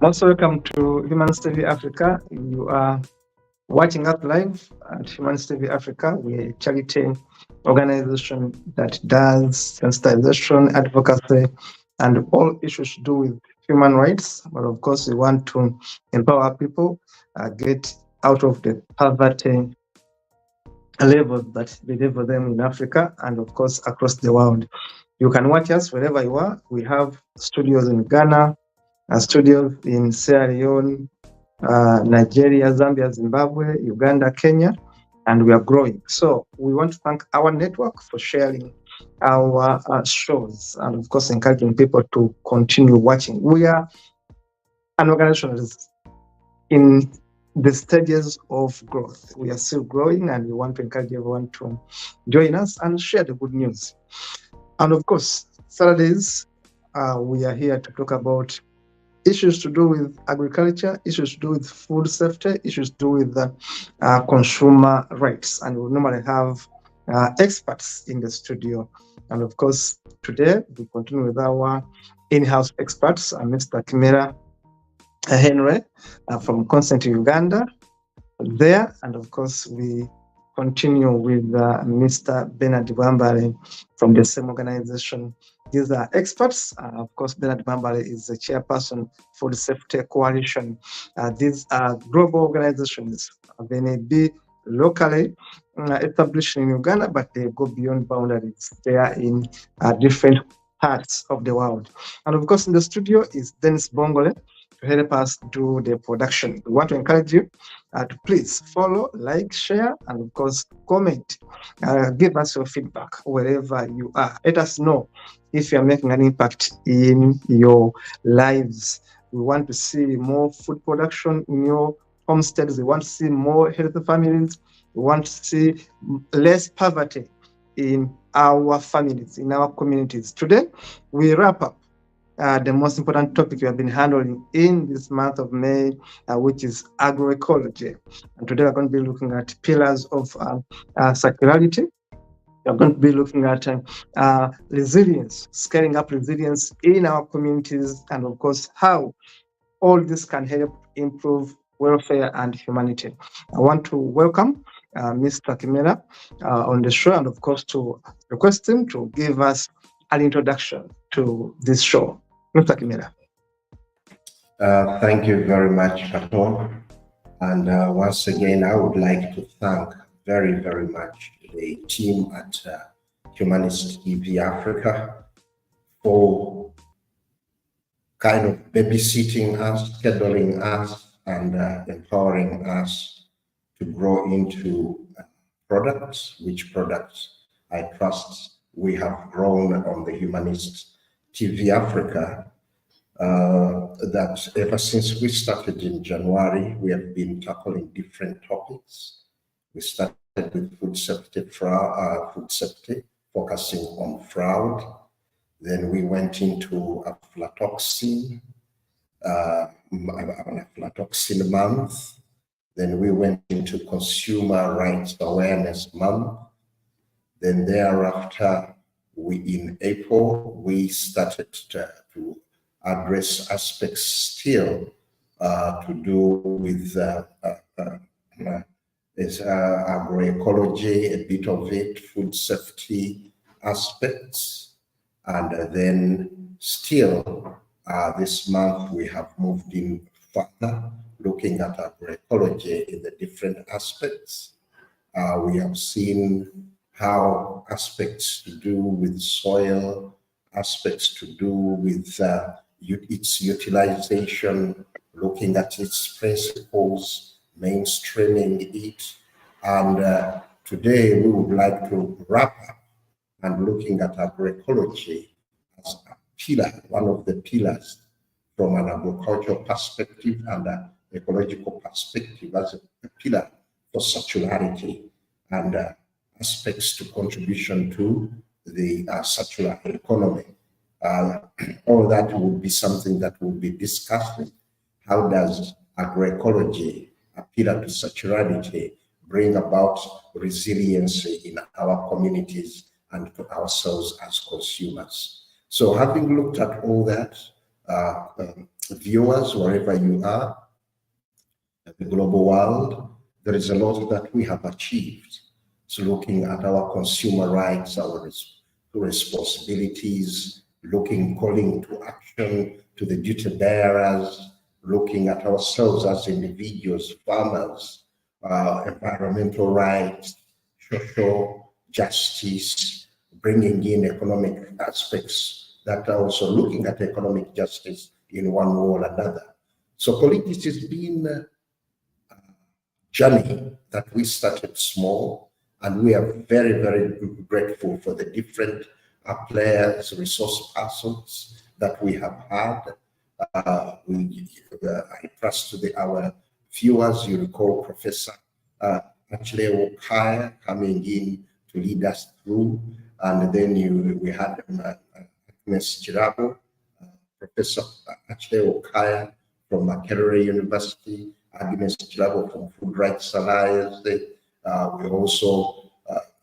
Most welcome to Humans TV Africa. You are watching us live at Humans TV Africa. We're a charity organization that does sensitization, advocacy, and all issues to do with human rights. But of course, we want to empower people, get out of the poverty levels that they level them in Africa and, of course, across the world. You can watch us wherever you are. We have studios in Ghana, studios in Sierra Leone, Nigeria, Zambia, Zimbabwe, Uganda, Kenya, and we are growing. So we want to thank our network for sharing our shows and, of course, encouraging people to continue watching. We are an organization that is in the stages of growth. We are still growing, and we want to encourage everyone to join us and share the good news. And of course, Saturdays, we are here to talk about issues to do with agriculture, issues to do with food safety, issues to do with consumer rights. And we normally have experts in the studio. And of course, today we continue with our in-house experts, Mr. Kimera Henry from Consent Uganda there. And of course, we continue with Mr. Bernard Bambale from the same organization. These are experts. Of course, Bernard Bambale is the chairperson for the Safety Coalition. These are global organizations. They may be locally established in Uganda, but they go beyond boundaries. They are in different parts of the world. And of course, in the studio is Dennis Bongole to help us do the production. We want to encourage you to please follow, like, share, and of course, comment. Give us your feedback wherever you are. Let us know if you are making an impact in your lives. We want to see more food production in your homesteads. We want to see more healthy families. We want to see less poverty in our families, in our communities. Today, we wrap up the most important topic we have been handling in this month of May, which is agroecology. And today we're going to be looking at pillars of circularity. We're going to be looking at resilience, scaling up resilience in our communities, and of course, how all this can help improve welfare and humanity. I want to welcome Mr. Kimera on the show, and of course, to request him to give us an introduction to this show. Mr. Kimera. Thank you very much, Pato. And once again, I would like to thank very, very much the team at Humanist TV Africa for kind of babysitting us, scheduling us, and empowering us to grow into products, which products I trust we have grown on the Humanist TV Africa. That ever since we started in January, we have been tackling different topics. We started with food safety, focusing on fraud. Then we went into aflatoxin month. Then we went into Consumer Rights Awareness Month. Then thereafter, in April, we started to address aspects still to do with agroecology, a bit of it, food safety aspects. And then still this month, we have moved in further, looking at agroecology in the different aspects. We have seen how aspects to do with soil, aspects to do with its utilization, looking at its principles, mainstreaming it. And today we would like to wrap up and looking at agroecology as a pillar, one of the pillars from an agricultural perspective and an ecological perspective, as a pillar for circularity and aspects to contribution to the circular economy. All that will be something that we'll be discussing. How does agroecology, a pillar to circularity, bring about resiliency in our communities and to ourselves as consumers? So having looked at all that, viewers, wherever you are, in the global world, there is a lot that we have achieved. So looking at our consumer rights, our responsibilities, calling to action to the duty bearers, looking at ourselves as individuals, farmers, environmental rights, social justice, bringing in economic aspects that are also looking at economic justice in one way or another. So politics has been a journey that we started small, and we are very, very grateful for the different players, resource persons that we have had. I trust to our viewers, you recall Professor Achille Okaya coming in to lead us through, and then we had Agnes Chirabo, Professor Achille Okaya from Makerere University, Agnes Chirabo from Food Rights Alliance. We also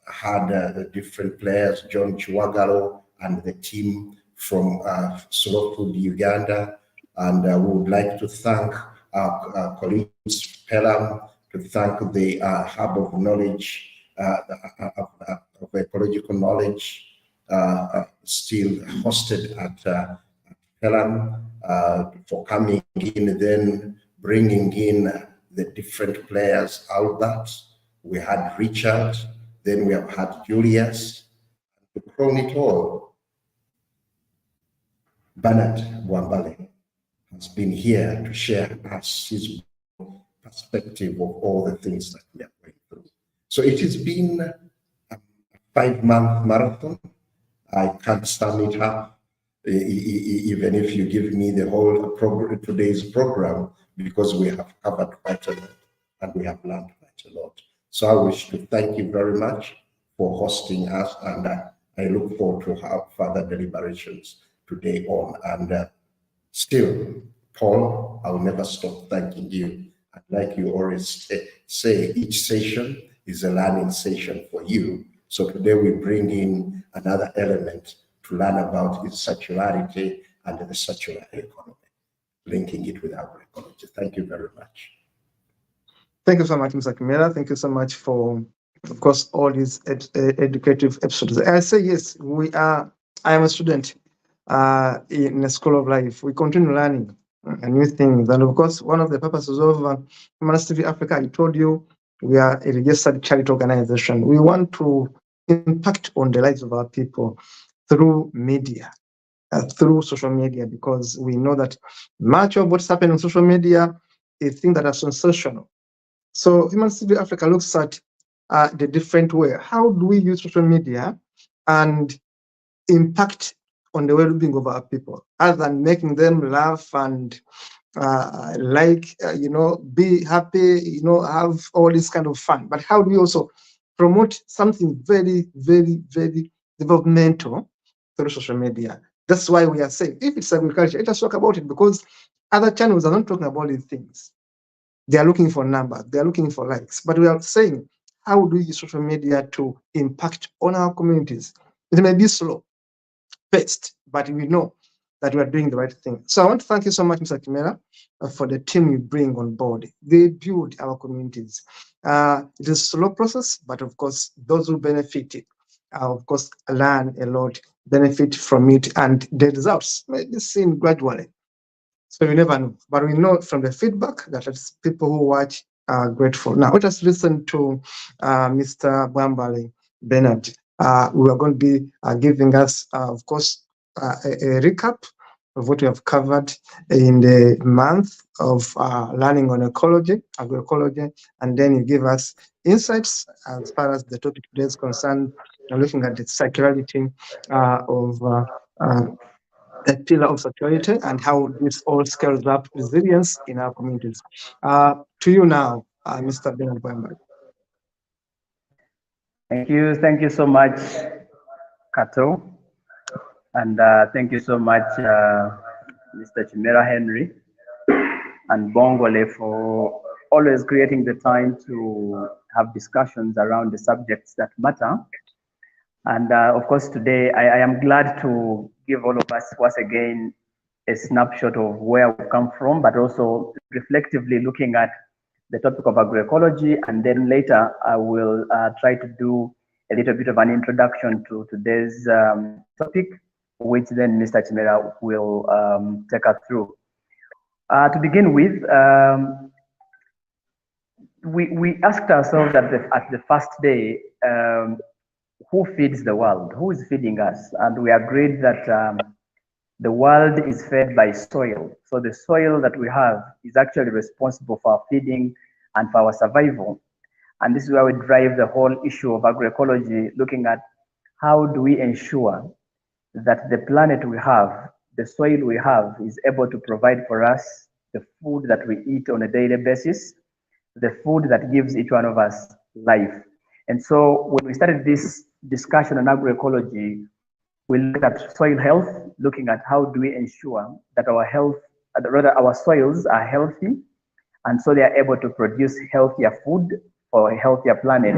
had the different players, John Chiwagalo and the team from Slow Food Uganda. And we would like to thank our colleagues, Pelham, to thank the Hub of Knowledge, of Ecological Knowledge, still hosted at Pelham, for coming in, then bringing in the different players, Albert, we had Richard, then we have had Julius. To crown it all, Bernard Wambale has been here to share us his perspective of all the things that we are going through. So it has been a 5-month marathon. I can't sum it up, even if you give me the whole today's program, because we have covered quite a lot and we have learned quite a lot. So I wish to thank you very much for hosting us, and I look forward to have further deliberations today on. And still, Paul, I will never stop thanking you. And like you always say, each session is a learning session for you. So today we bring in another element to learn about its circularity and the circular economy, linking it with agroecology. Thank you very much. Thank you so much, Mr. Kimera. Thank you so much for, of course, all these educative episodes. I say yes, I am a student in the School of Life. We continue learning new things. And of course, one of the purposes of Humanist TV Africa, I told you, we are a registered charity organization. We want to impact on the lives of our people through media, through social media, because we know that much of what's happening on social media is things that are sensational. So Humanist TV Africa looks at the different way. How do we use social media and impact on the well-being of our people, other than making them laugh and be happy, have all this kind of fun? But how do we also promote something very, very, very developmental through social media? That's why we are saying, if it's agriculture, let us talk about it, because other channels are not talking about these things. They are looking for numbers, they are looking for likes. But we are saying, how do we use social media to impact on our communities? It may be slow paced, but we know that we are doing the right thing. So I want to thank you so much, Mr. Kimera, for the team you bring on board. They build our communities. It is a slow process, but of course, those who benefit, of course, learn a lot, benefit from it, and the results may be seen gradually. So you never know. But we know from the feedback that people who watch are grateful. Now, let us listen to Mr. Bwambale Bernard. We are going to be giving us, of course, a recap of what we have covered in the month of learning on ecology, agroecology, and then you give us insights as far as the topic today is concerned, looking at the circularity of a pillar of security and how this all scales up resilience in our communities. To you now, Mr. Bernard Bwambale. Thank you so much, Kato, and thank you so much, Mr. Chimera Henry and Bongole, for always creating the time to have discussions around the subjects that matter. And of course, today I am glad to give all of us once again a snapshot of where we've come from, but also reflectively looking at the topic of agroecology. And then later, I will try to do a little bit of an introduction to today's topic, which then Mr. Chimera will take us through. To begin with, we asked ourselves at the first day, who feeds the world? Who is feeding us? And we agreed that the world is fed by soil. So the soil that we have is actually responsible for our feeding and for our survival. And this is where we drive the whole issue of agroecology, looking at how do we ensure that the planet we have, the soil we have, is able to provide for us the food that we eat on a daily basis, the food that gives each one of us life. And so when we started this discussion on agroecology, we looked at soil health, looking at how do we ensure that our health, rather our soils are healthy, and so they are able to produce healthier food for a healthier planet.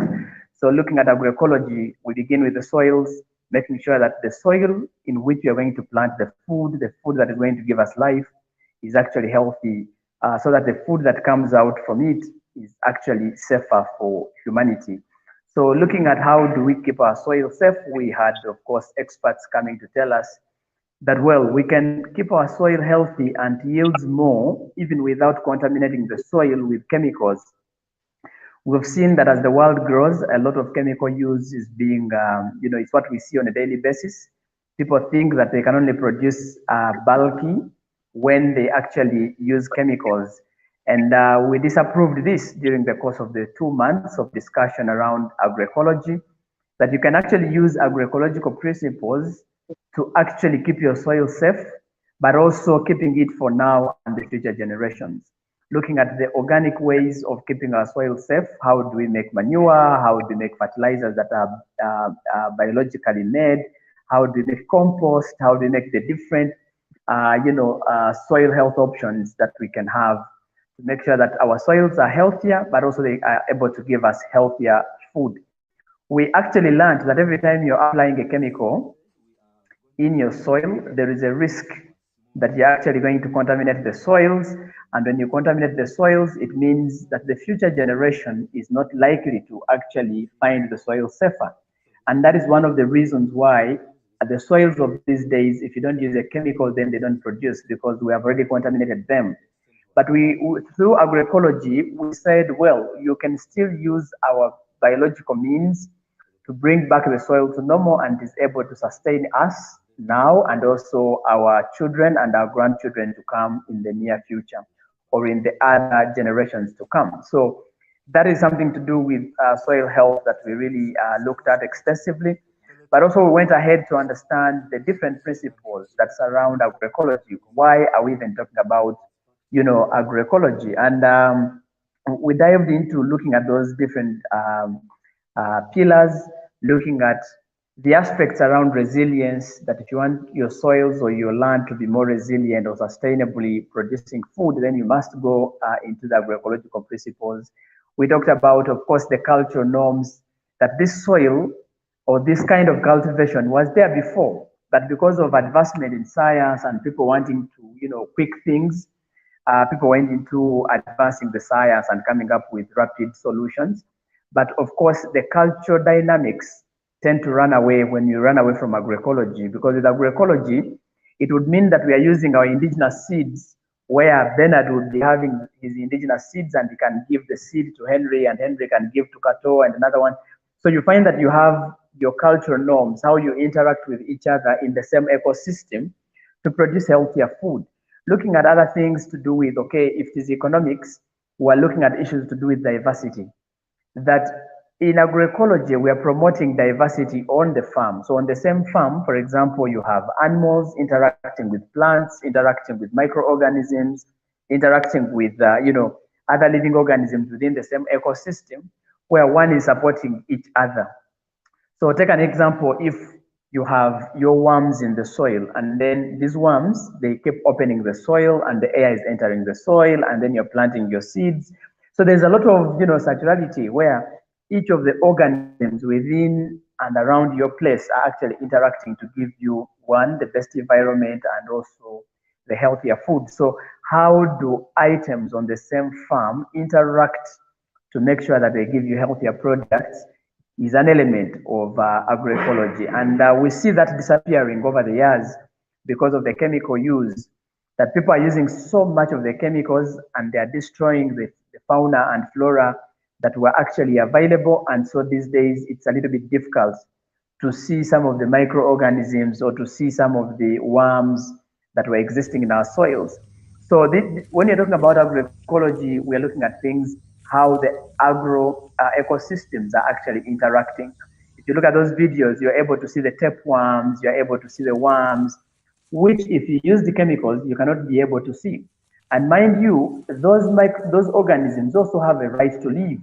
So looking at agroecology, we begin with the soils, making sure that the soil in which we are going to plant the food that is going to give us life, is actually healthy, so that the food that comes out from it is actually safer for humanity. So looking at how do we keep our soil safe, we had, of course, experts coming to tell us that, well, we can keep our soil healthy and yields more even without contaminating the soil with chemicals. We've seen that as the world grows, a lot of chemical use is being, it's what we see on a daily basis. People think that they can only produce bulky when they actually use chemicals. And we disapproved this during the course of the 2 months of discussion around agroecology, that you can actually use agroecological principles to actually keep your soil safe, but also keeping it for now and the future generations. Looking at the organic ways of keeping our soil safe, how do we make manure, how do we make fertilizers that are biologically made, how do we make compost, how do we make the different soil health options that we can have to make sure that our soils are healthier, but also they are able to give us healthier food. We actually learned that every time you're applying a chemical in your soil, there is a risk that you're actually going to contaminate the soils. And when you contaminate the soils, it means that the future generation is not likely to actually find the soil safer. And that is one of the reasons why the soils of these days, if you don't use a chemical, then they don't produce, because we have already contaminated them. But through agroecology, we said, well, you can still use our biological means to bring back the soil to normal and is able to sustain us now and also our children and our grandchildren to come in the near future or in the other generations to come. So that is something to do with soil health that we really looked at extensively. But also we went ahead to understand the different principles that surround agroecology. Why are we even talking about, agroecology? And we dived into looking at those different pillars, looking at the aspects around resilience, that if you want your soils or your land to be more resilient or sustainably producing food, then you must go into the agroecological principles. We talked about, of course, the cultural norms, that this soil or this kind of cultivation was there before, but because of advancement in science and people wanting to, quick things, people went into advancing the science and coming up with rapid solutions. But of course, the cultural dynamics tend to run away when you run away from agroecology, because with agroecology, it would mean that we are using our indigenous seeds, where Bernard would be having his indigenous seeds and he can give the seed to Henry and Henry can give to Kato and another one. So you find that you have your cultural norms, how you interact with each other in the same ecosystem to produce healthier food. Looking at other things to do with, okay, if it is economics, we're looking at issues to do with diversity. That in agroecology, we are promoting diversity on the farm. So on the same farm, for example, you have animals interacting with plants, interacting with microorganisms, interacting with, other living organisms within the same ecosystem, where one is supporting each other. So take an example, if you have your worms in the soil, and then these worms, they keep opening the soil and the air is entering the soil, and then you're planting your seeds. So there's a lot of, circularity where each of the organisms within and around your place are actually interacting to give you, one, the best environment, and also the healthier food. So how do items on the same farm interact to make sure that they give you healthier products is an element of agroecology. And we see that disappearing over the years because of the chemical use, that people are using so much of the chemicals and they are destroying the fauna and flora that were actually available. And so these days it's a little bit difficult to see some of the microorganisms or to see some of the worms that were existing in our soils. So when you're talking about agroecology, we're looking at things, how the agro ecosystems are actually interacting. If you look at those videos, you're able to see the tapeworms, you're able to see the worms, which if you use the chemicals, you cannot be able to see. And mind you, those organisms also have a right to live.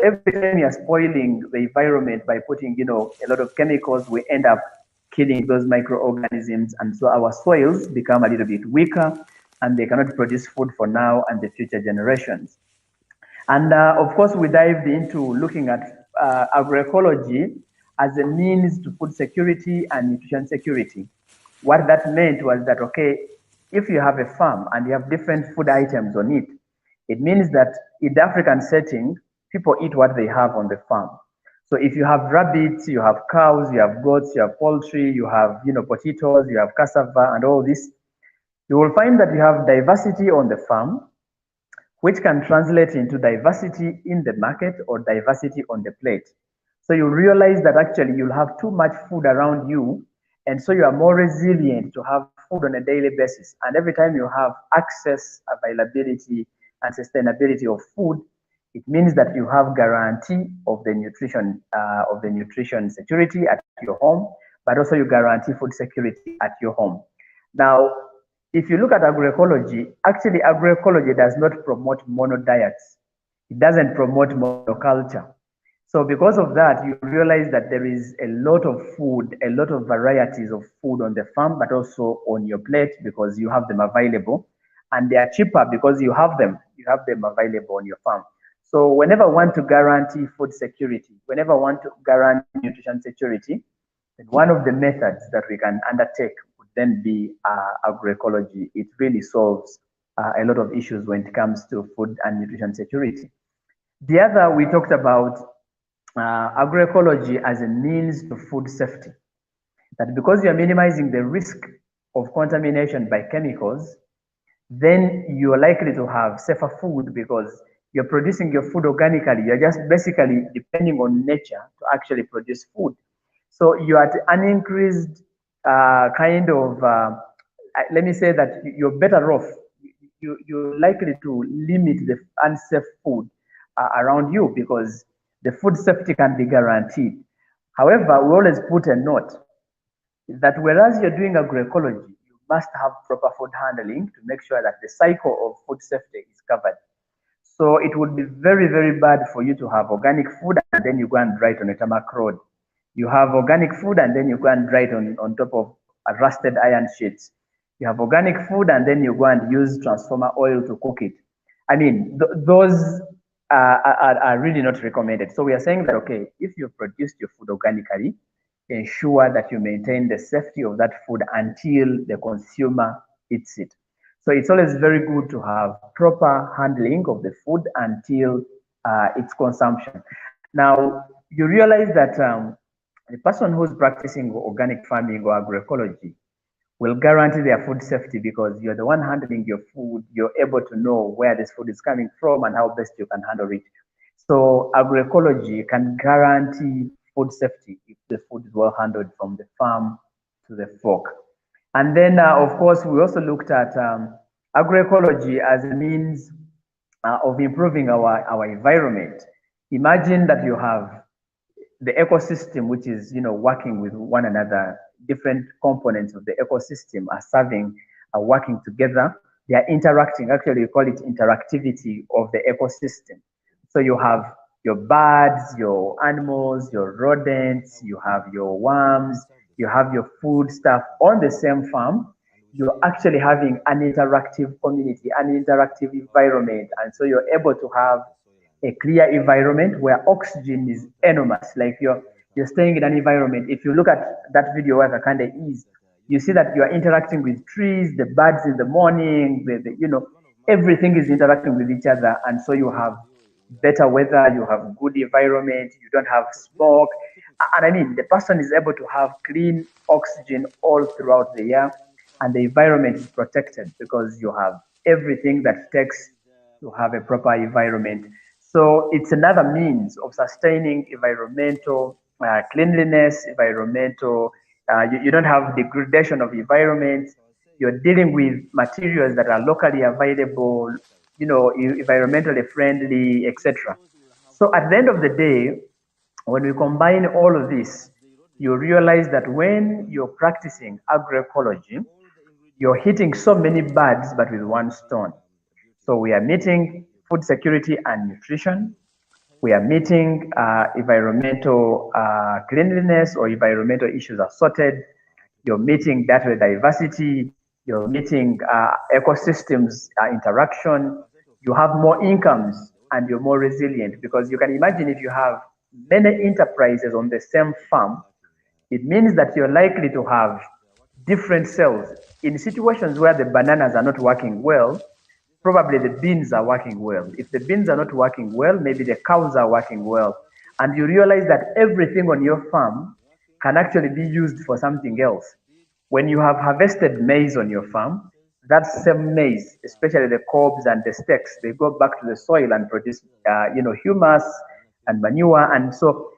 Every time you're spoiling the environment by putting, a lot of chemicals, we end up killing those microorganisms. And so our soils become a little bit weaker and they cannot produce food for now and the future generations. And of course, we dived into looking at agroecology as a means to food security and nutrition security. What that meant was that, okay, if you have a farm and you have different food items on it, it means that in the African setting, people eat what they have on the farm. So if you have rabbits, you have cows, you have goats, you have poultry, you have, potatoes, you have cassava and all this, you will find that you have diversity on the farm, which can translate into diversity in the market or diversity on the plate. So you realize that actually you'll have too much food around you, and so you are more resilient to have food on a daily basis. And every time you have access, availability, and sustainability of food, it means that you have guarantee of the nutrition security at your home, but also you guarantee food security at your home. Now, if you look at agroecology, actually agroecology does not promote monodiets. It doesn't promote monoculture. So because of that, you realize that there is a lot of food, a lot of varieties of food on the farm, but also on your plate because you have them available. And they are cheaper because you have them available on your farm. So whenever we want to guarantee food security, whenever we want to guarantee nutrition security, then one of the methods that we can undertake would then be agroecology. It really solves a lot of issues when it comes to food and nutrition security. The other, we talked about agroecology as a means to food safety. That because you're minimizing the risk of contamination by chemicals, then you're likely to have safer food because you're producing your food organically. You're just basically depending on nature to actually produce food. So you are at an increased let me say that you're better off. You're likely to limit the unsafe food around you because the food safety can be guaranteed. However, we always put a note that whereas you're doing agroecology, you must have proper food handling to make sure that the cycle of food safety is covered. So it would be very, very bad for you to have organic food and then you go and dry it on a tarmac road. You have organic food and then you go and dry it on top of rusted iron sheets. You have organic food and then you go and use transformer oil to cook it. I mean, those are really not recommended. So we are saying that, okay, if you produced your food organically, ensure that you maintain the safety of that food until the consumer eats it. So it's always very good to have proper handling of the food until its consumption. Now, you realize that the person who's practicing organic farming or agroecology will guarantee their food safety because you're the one handling your food. You're able to know where this food is coming from and how best you can handle it. So agroecology can guarantee food safety if the food is well handled from the farm to the fork. And then, of course, we also looked at agroecology as a means of improving our environment. Imagine that you have the ecosystem, which is, working with one another. Different components of the ecosystem are working together. They are interacting. Actually, we call it interactivity of the ecosystem. So you have your birds, your animals, your rodents, you have your worms, you have your food stuff on the same farm. You're actually having an interactive community, an interactive environment. And so you're able to have a clear environment where oxygen is enormous. Like you're staying in an environment. If you look at that video where Kakande is, you see that you are interacting with trees, the birds in the morning, everything is interacting with each other. And so you have better weather, you have good environment, you don't have smoke. And I mean, the person is able to have clean oxygen all throughout the year, and the environment is protected because you have everything that takes to have a proper environment. So it's another means of sustaining environmental cleanliness, environmental, you don't have degradation of environment. You're dealing with materials that are locally available, environmentally friendly, etc. So at the end of the day, when we combine all of this, you realize that when you're practicing agroecology, you're hitting so many birds but with one stone. So we are meeting food security and nutrition. We are meeting environmental cleanliness or environmental issues are sorted. You're meeting data diversity. You're meeting ecosystems interaction. You have more incomes and you're more resilient, because you can imagine if you have many enterprises on the same farm, it means that you're likely to have different cells. In situations where the bananas are not working well, probably the beans are working well. If the beans are not working well, maybe the cows are working well. And you realize that everything on your farm can actually be used for something else. When you have harvested maize on your farm, that same maize, especially the cobs and the stalks, they go back to the soil and produce, humus and manure. And so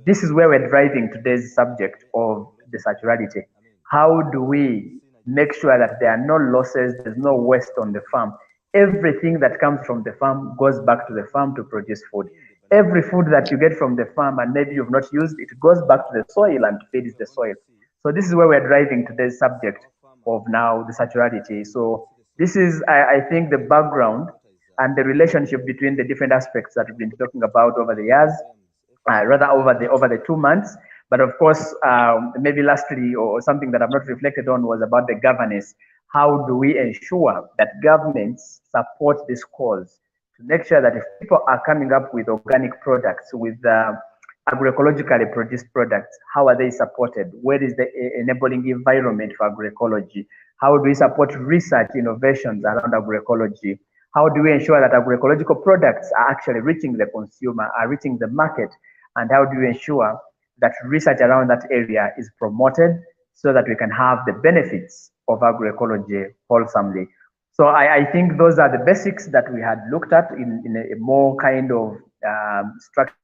this is where we're driving today's subject of the circularity. How do we make sure that there are no losses, there's no waste on the farm? Everything that comes from the farm goes back to the farm to produce food. Every food that you get from the farm and maybe you've not used, it goes back to the soil and feeds the soil. So this is where we're driving today's subject of now the circularity. So this is, I think, the background and the relationship between the different aspects that we've been talking about over the years, rather over the 2 months. But of course, maybe lastly, or something that I've not reflected on, was about the governance. How do we ensure that governments support this cause to make sure that if people are coming up with organic products, with agroecologically produced products, how are they supported? Where is the enabling environment for agroecology? How do we support research innovations around agroecology? How do we ensure that agroecological products are actually reaching the consumer, are reaching the market? And how do we ensure that research around that area is promoted so that we can have the benefits of agroecology wholesomely? So I think those are the basics that we had looked at in a more kind of structure.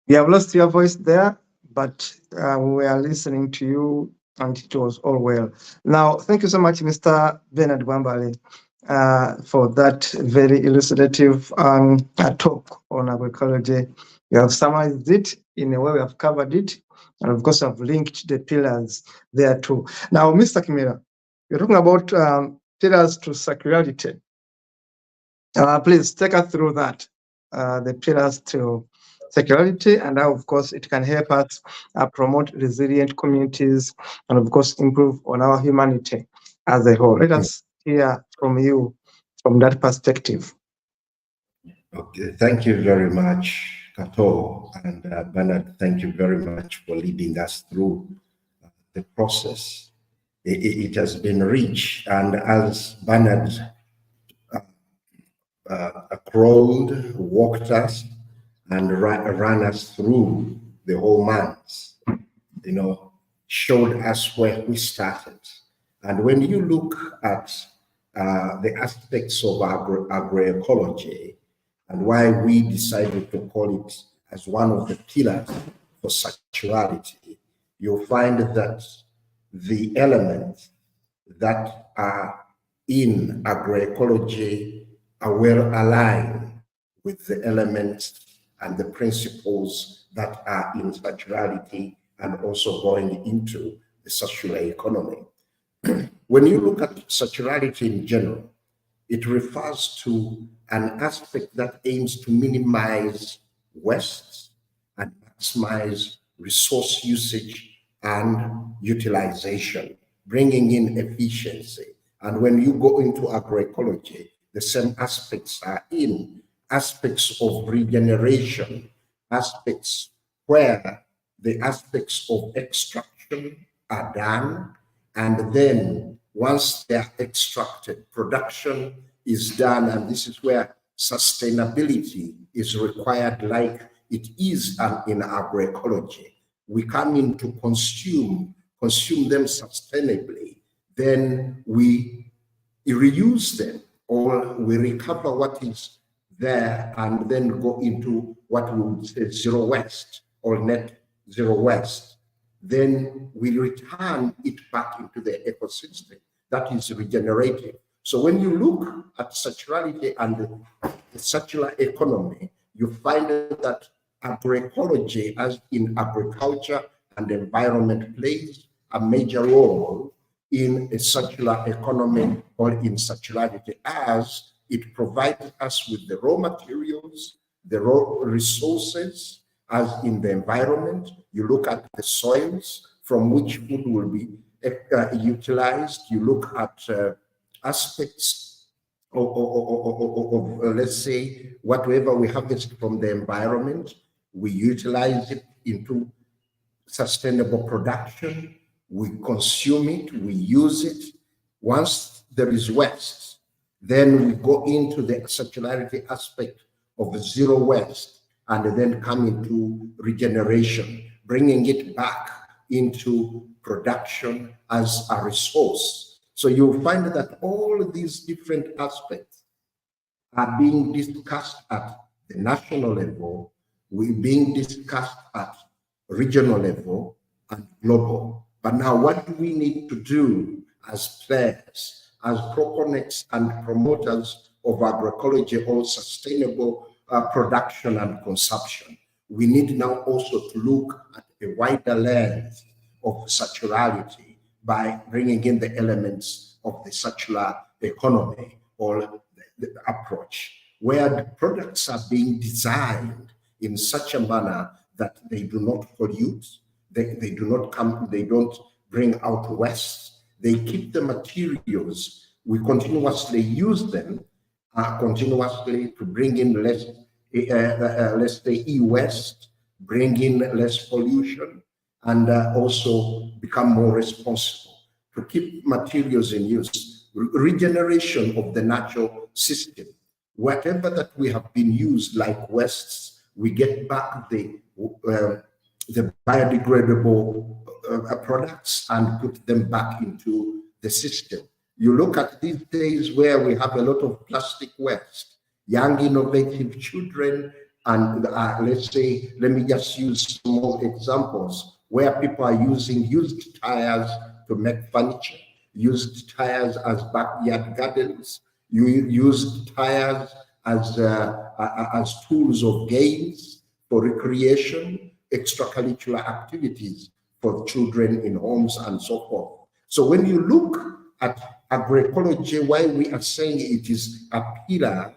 We have lost your voice there, but we are listening to you, and it was all well. Now, thank you so much, Mr. Bernard Wambale, for that very illustrative talk on agroecology. You have summarized it in a way we have covered it, and of course, I've linked the pillars there too. Now, Mr. Kimera, you're talking about pillars to circularity. Please take us through that, the pillars to circularity, and how, of course, it can help us promote resilient communities and, of course, improve on our humanity as a whole. Let us hear from you from that perspective. Okay, thank you very much, Kato, and Bernard, thank you very much for leading us through the process. It has been rich, and as Bernard crawled, walked us, and ran us through the whole months, showed us where we started. And when you look at the aspects of agroecology and why we decided to call it as one of the pillars for circularity, you'll find that the elements that are in agroecology are well aligned with the elements and the principles that are in circularity and also going into the circular economy. When you look at circularity in general, it refers to an aspect that aims to minimize waste and maximize resource usage and utilization, bringing in efficiency. And when you go into agroecology, the same aspects are in aspects of regeneration, aspects where the aspects of extraction are done, and then once they are extracted, production is done, and this is where sustainability is required, like it is in agroecology. We come in to consume them sustainably, then we reuse them, or we recover what is there and then go into what we would say zero waste or net zero waste. Then we return it back into the ecosystem. That is regenerative. So when you look at circularity and the circular economy, you find that agroecology, as in agriculture and environment, plays a major role in a circular economy or in circularity, as it provides us with the raw materials, the raw resources, as in the environment. You look at the soils from which food will be utilized. You look at aspects of let's say, whatever we harvest from the environment, we utilize it into sustainable production. We consume it, we use it. Once there is waste, then we go into the circularity aspect of zero waste, and then come into regeneration, bringing it back into production as a resource. So you'll find that all these different aspects are being discussed at the national level, we're being discussed at regional level and global. But now, what do we need to do as players, as proponents and promoters of agroecology or sustainable production and consumption? We need now also to look at a wider lens of circularity by bringing in the elements of the circular economy, or the approach, where the products are being designed in such a manner that they do not pollute, they don't bring out waste, they keep the materials, we continuously use them, continuously to bring in less, let's say, e-waste, bring in less pollution, and also become more responsible to keep materials in use. Regeneration of the natural system. Whatever that we have been used like wastes, we get back the biodegradable products and put them back into the system. You look at these days where we have a lot of plastic waste, young innovative children, and let's say, let me just use small examples where people are using used tires to make furniture, used tires as backyard gardens, used tires as tools of games for recreation, extracurricular activities for children in homes and so forth. So when you look at agroecology, why we are saying it is a pillar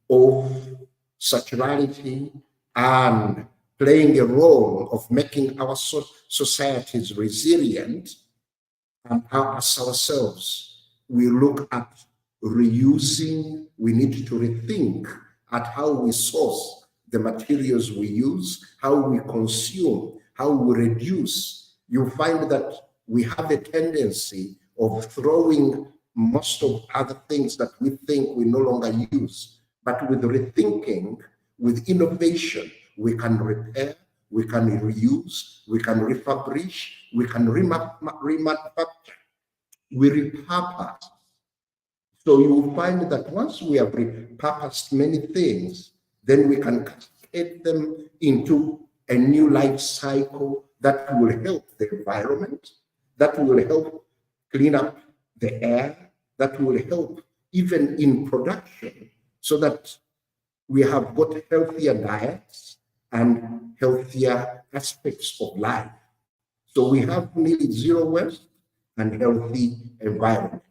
of circularity and playing a role of making our societies resilient, and as ourselves, we look at reusing, we need to rethink at how we source the materials we use, how we consume, how we reduce. You find that we have a tendency of throwing most of other things that we think we no longer use. But with rethinking, with innovation, we can repair, we can reuse, we can refurbish, we can remanufacture, we repurpose. So you will find that once we have repurposed many things, then we can cascade them into a new life cycle that will help the environment, that will help clean up the air, that will help even in production, so that we have got healthier diets and healthier aspects of life. So we have nearly zero waste and healthy environment.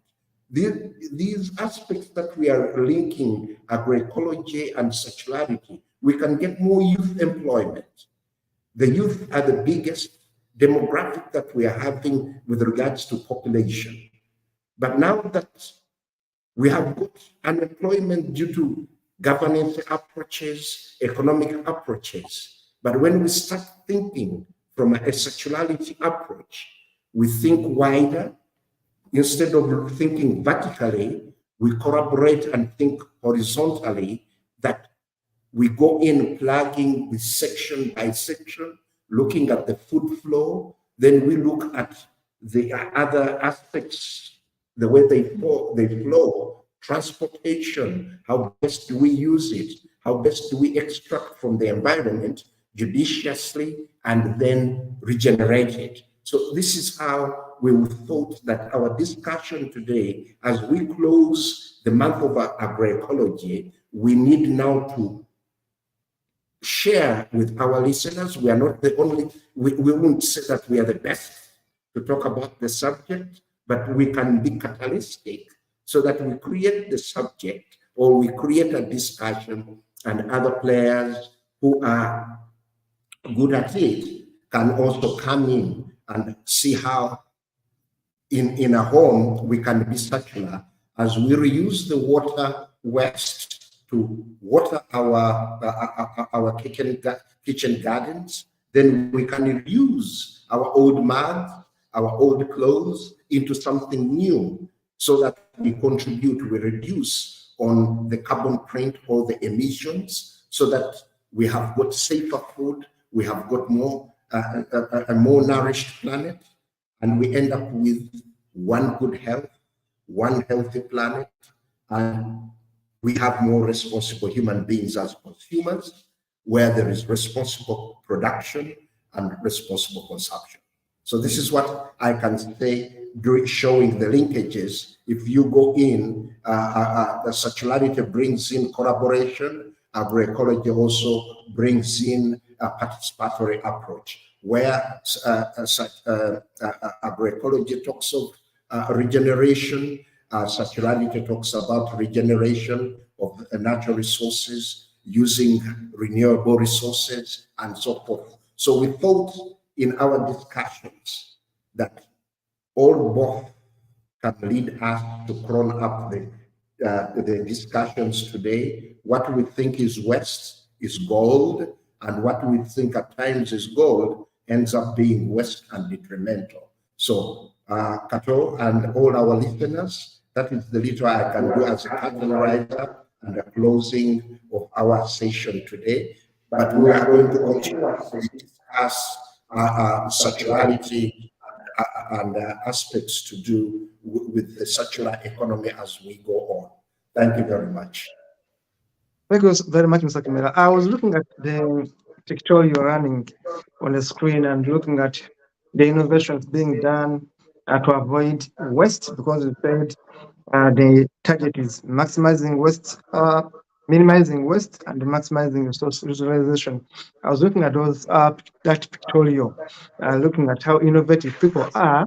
These aspects that we are linking agroecology and circularity, we can get more youth employment. The youth are the biggest demographic that we are having with regards to population. But now that we have got unemployment due to governance approaches, economic approaches, But when we start thinking from a circularity approach, we think wider. Instead of thinking vertically, we collaborate and think horizontally, that we go in plugging the section by section, looking at the food flow. Then we look at the other aspects, the way they flow, transportation, how best do we use it, how best do we extract from the environment judiciously and then regenerate it. So this is how we thought that our discussion today, as we close the month of agroecology, we need now to share with our listeners. We are not the only, we won't say that we are the best to talk about the subject, but we can be catalytic so that we create the subject, or we create a discussion, and other players who are good at it can also come in and see how in a home we can be circular, as we reuse the water waste to water our kitchen gardens. Then we can reuse our old mugs, our old clothes into something new, so that we contribute, we reduce on the carbon print or the emissions, so that we have got safer food, we have got more a more nourished planet, and we end up with one good health, one healthy planet, and we have more responsible human beings as consumers, where there is responsible production and responsible consumption. So this is what I can say, showing the linkages. If you go in, the circularity brings in collaboration. Agroecology also brings in a participatory approach, where agroecology talks of regeneration, circularity talks about regeneration of natural resources, using renewable resources, and so forth. So we thought in our discussions that all both can lead us to crown up the discussions today. What we think is waste is gold, and what we think at times is gold ends up being waste and detrimental. So, Kato and all our listeners, that is the little I can do as a curtain writer and a closing of our session today. But we are going to continue to discuss circularity and aspects to do with the circular economy as we go on. Thank you very much. Thank you very much, Mr. Kimera. I was looking at the picture you're running on the screen and looking at the innovations being done to avoid waste, because you said the target is maximizing waste, minimizing waste, and maximizing resource utilization. I was looking at those that pictorial, looking at how innovative people are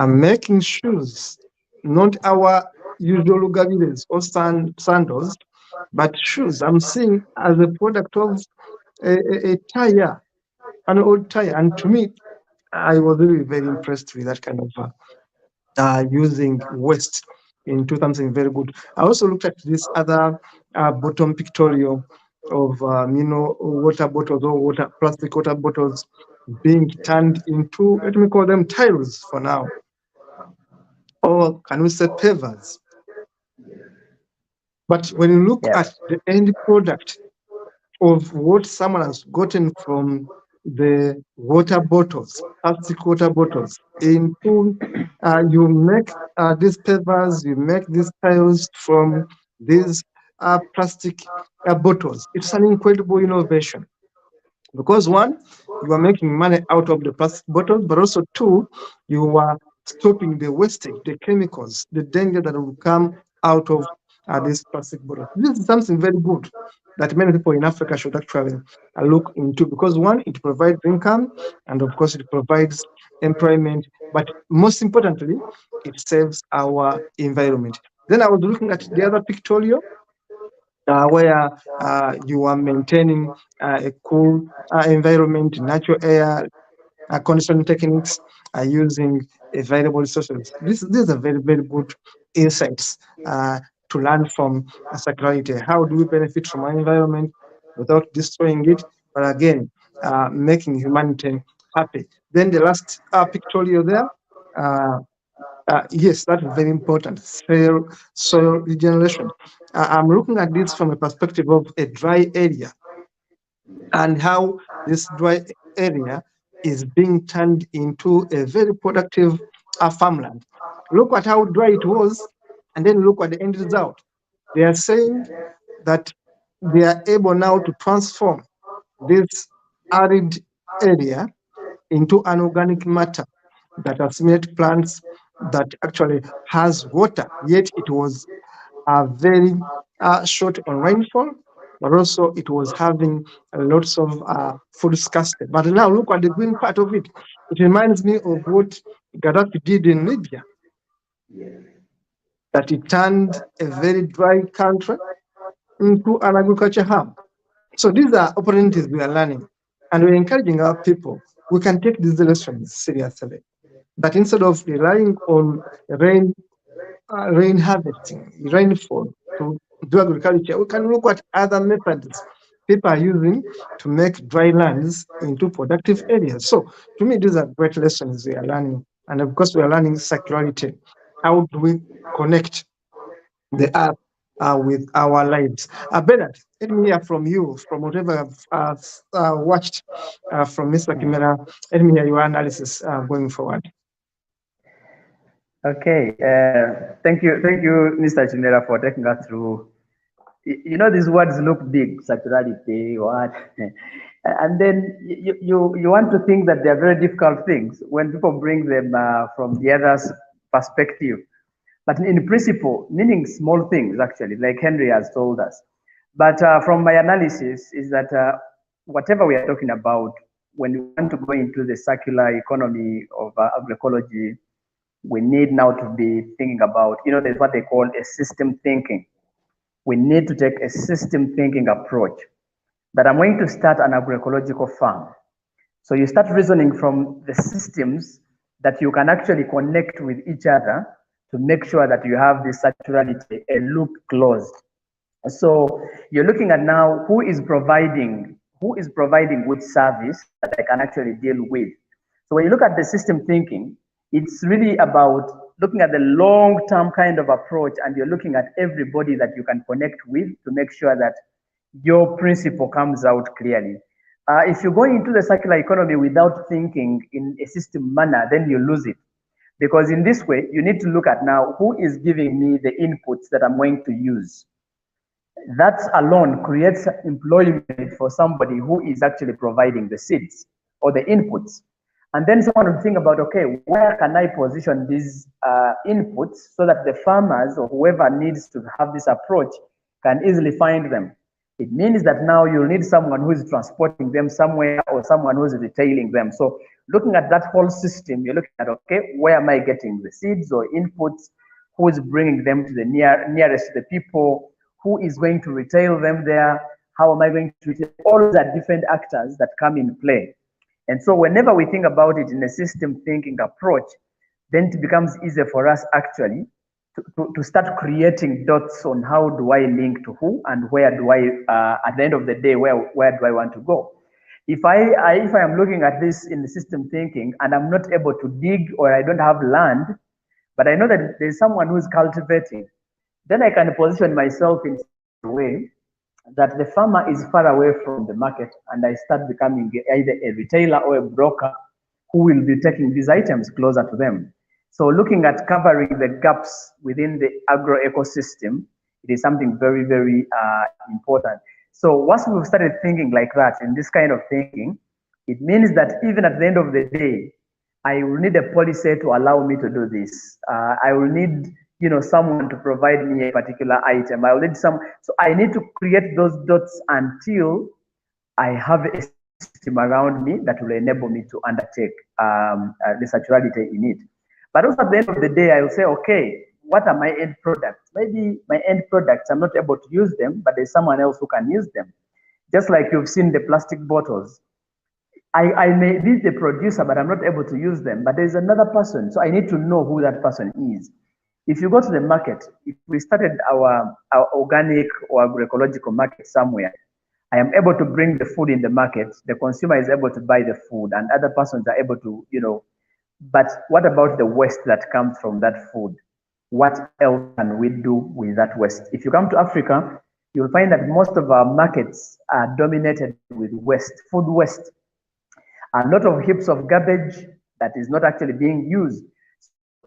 making shoes, not our usual rugabiles or sandals, but shoes. I'm seeing as a product of a tire, an old tire. And to me, I was really very impressed with that kind of using waste into something very good. I also looked at this other bottom pictorial of water bottles or plastic water bottles being turned into, let me call them tiles for now, or can we say pavers? But when you look at the end product of what someone has gotten from the water bottles, plastic water bottles, into you make these pavers, you make these tiles from these plastic bottles. It's an incredible innovation. Because one, you are making money out of the plastic bottles, but also two, you are stopping the wastage, the chemicals, the danger that will come out of these plastic bottles. This is something very good that many people in Africa should actually look into, because one, it provides income, and of course it provides employment, but most importantly, it saves our environment. Then I was looking at the other pictorial, where you are maintaining a cool environment, natural air, conditioning techniques, using available resources. These are very, very good insights to learn from circularity. How do we benefit from our environment without destroying it? But again, making humanity happy. Then the last pictorial there, yes, that's very important. Soil regeneration. I'm looking at this from a perspective of a dry area and how this dry area is being turned into a very productive farmland. Look at how dry it was, and then look at the end result. They are saying that they are able now to transform this arid area into an organic matter that assimilate plants that actually has water, yet it was very short on rainfall, but also it was having lots of food scarcity. But now look at the green part of it. It reminds me of what Gaddafi did in Libya, that he turned a very dry country into an agriculture hub. So these are opportunities we are learning, and we're encouraging our people. We can take these lessons seriously. But instead of relying on rain harvesting, rainfall to do agriculture, we can look at other methods people are using to make dry lands into productive areas. So to me, these are great lessons we are learning. And of course, we are learning circularity. How do we connect the earth with our lives? Bernard, let me hear from you, from whatever I've watched from Mr. Kimera. Let me hear your analysis going forward. Okay, thank you, Mr. Chimera, for taking us through. You know, these words look big, circularity, what, and then you want to think that they are very difficult things when people bring them from the other's perspective. But in principle, meaning small things actually, like Henry has told us. But from my analysis is that whatever we are talking about, when we want to go into the circular economy of agroecology, we need now to be thinking about, you know, there's what they call a system thinking. We need to take a system thinking approach. That I'm going to start an agroecological farm. So you start reasoning from the systems that you can actually connect with each other to make sure that you have this circularity, a loop closed. So you're looking at now who is providing which service that I can actually deal with. So when you look at the system thinking, it's really about looking at the long-term kind of approach, and you're looking at everybody that you can connect with to make sure that your principle comes out clearly. If you go into the circular economy without thinking in a system manner, then you lose it. Because in this way, you need to look at now who is giving me the inputs that I'm going to use. That alone creates employment for somebody who is actually providing the seeds or the inputs. And then someone will think about, okay, where can I position these inputs so that the farmers or whoever needs to have this approach can easily find them. It means that now you'll need someone who is transporting them somewhere or someone who is retailing them. So looking at that whole system, you're looking at, okay, where am I getting the seeds or inputs? Who is bringing them to the nearest to the people? Who is going to retail them there? How am I going to retail? All those are different actors that come in play. And so whenever we think about it in a system thinking approach, then it becomes easier for us actually to start creating dots on how do I link to who and where do I, at the end of the day, where do I want to go? If I am looking at this in the system thinking and I'm not able to dig or I don't have land, but I know that there's someone who's cultivating, then I can position myself in a way that the farmer is far away from the market and I start becoming either a retailer or a broker who will be taking these items closer to them. So looking at covering the gaps within the agro ecosystem, it is something very, very important. So once we've started thinking like that, in this kind of thinking, it means that even at the end of the day, I will need a policy to allow me to do this. I will need, you know, someone to provide me a particular item. I will need so I need to create those dots until I have a system around me that will enable me to undertake the circularity in it. But also at the end of the day, I will say, okay, what are my end products? Maybe my end products, I'm not able to use them, but there's someone else who can use them. Just like you've seen the plastic bottles. I may be the producer, but I'm not able to use them, but there's another person. So I need to know who that person is. If you go to the market, if we started our organic or agroecological market somewhere, I am able to bring the food in the market, the consumer is able to buy the food, and other persons are able to, but what about the waste that comes from that food? What else can we do with that waste? If you come to Africa, you'll find that most of our markets are dominated with waste, food waste. A lot of heaps of garbage that is not actually being used.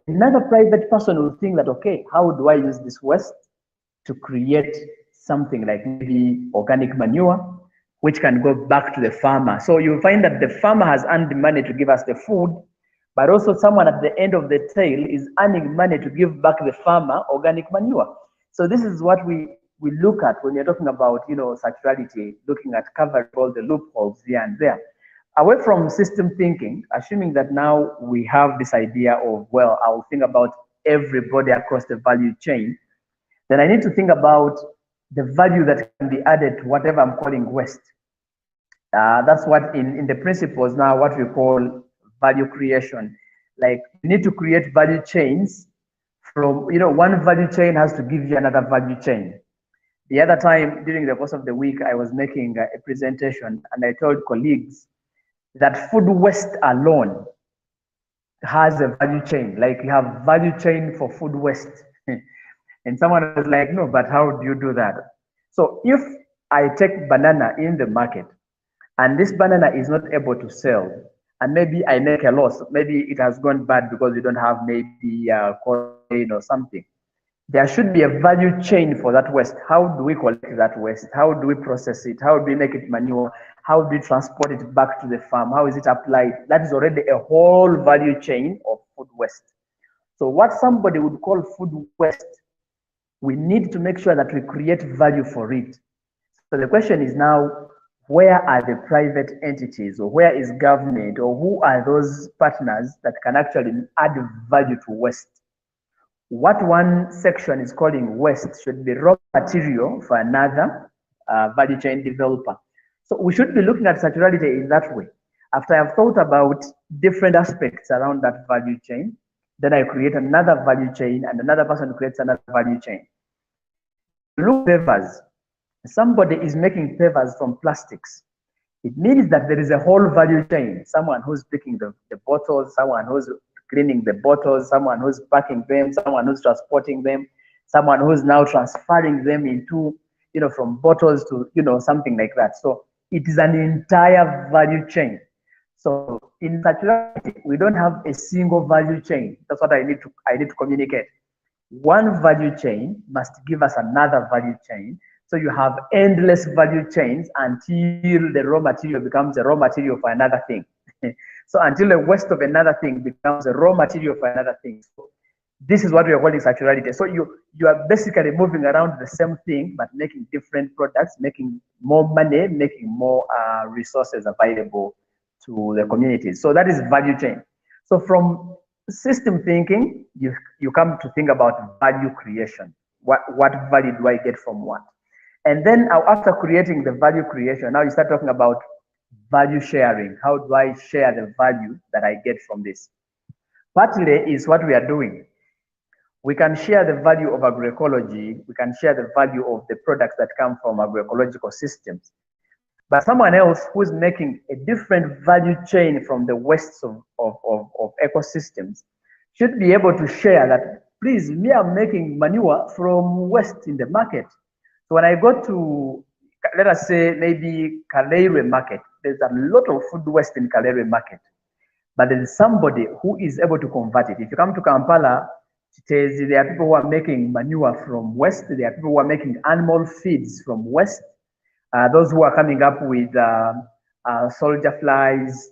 Another private person will think that, okay, how do I use this waste to create something like maybe organic manure, which can go back to the farmer. So you'll find that the farmer has earned the money to give us the food, but also someone at the end of the tail is earning money to give back the farmer organic manure. So this is what we look at when you're talking about, circularity, looking at covering all the loopholes here and there. Away from system thinking, assuming that now we have this idea of, well, I'll think about everybody across the value chain, then I need to think about the value that can be added to whatever I'm calling waste. That's what in the principles now, what we call value creation. Like, you need to create value chains from, one value chain has to give you another value chain. The other time during the course of the week, I was making a presentation and I told colleagues that food waste alone has a value chain. Like, you have value chain for food waste. And someone was like, no, but how do you do that? So if I take banana in the market and this banana is not able to sell, and maybe I make a loss, maybe it has gone bad because we don't have maybe coin or something, there should be a value chain for that waste. How do we collect that waste? How do we process it? How do we make it manure? How do we transport it back to the farm? How is it applied? That is already a whole value chain of food waste. So what somebody would call food waste, we need to make sure that we create value for it. So the question is now, where are the private entities, or where is government, or who are those partners that can actually add value to waste? What one section is calling waste should be raw material for another value chain developer. So we should be looking at circularity in that way. After I've thought about different aspects around that value chain, then I create another value chain and another person creates another value chain. Look at pavers. Somebody is making pavers from plastics. It means that there is a whole value chain. Someone who's picking the bottles, someone who's cleaning the bottles, someone who's packing them, someone who's transporting them, someone who's now transferring them into, from bottles to, something like that. So it is an entire value chain. So in circularity, we don't have a single value chain. That's what I need to communicate. One value chain must give us another value chain. So you have endless value chains until the raw material becomes a raw material for another thing. So until the waste of another thing becomes a raw material for another thing. So this is what we are calling circularity. So you are basically moving around the same thing, but making different products, making more money, making more resources available to the communities. So that is value chain. So from system thinking, you come to think about value creation. What value do I get from what? And then after creating the value creation, now you start talking about value sharing. How do I share the value that I get from this? Partly is what we are doing. We can share the value of agroecology. We can share the value of the products that come from agroecological systems. But someone else who's making a different value chain from the wastes of ecosystems should be able to share that, please, me, I'm making manure from waste in the market. So when I go to, let us say, maybe Kaleire market, there's a lot of food waste in Kaleire market, but there is somebody who is able to convert it. If you come to Kampala, there are people who are making manure from waste. There are people who are making animal feeds from waste. Those who are coming up with soldier flies,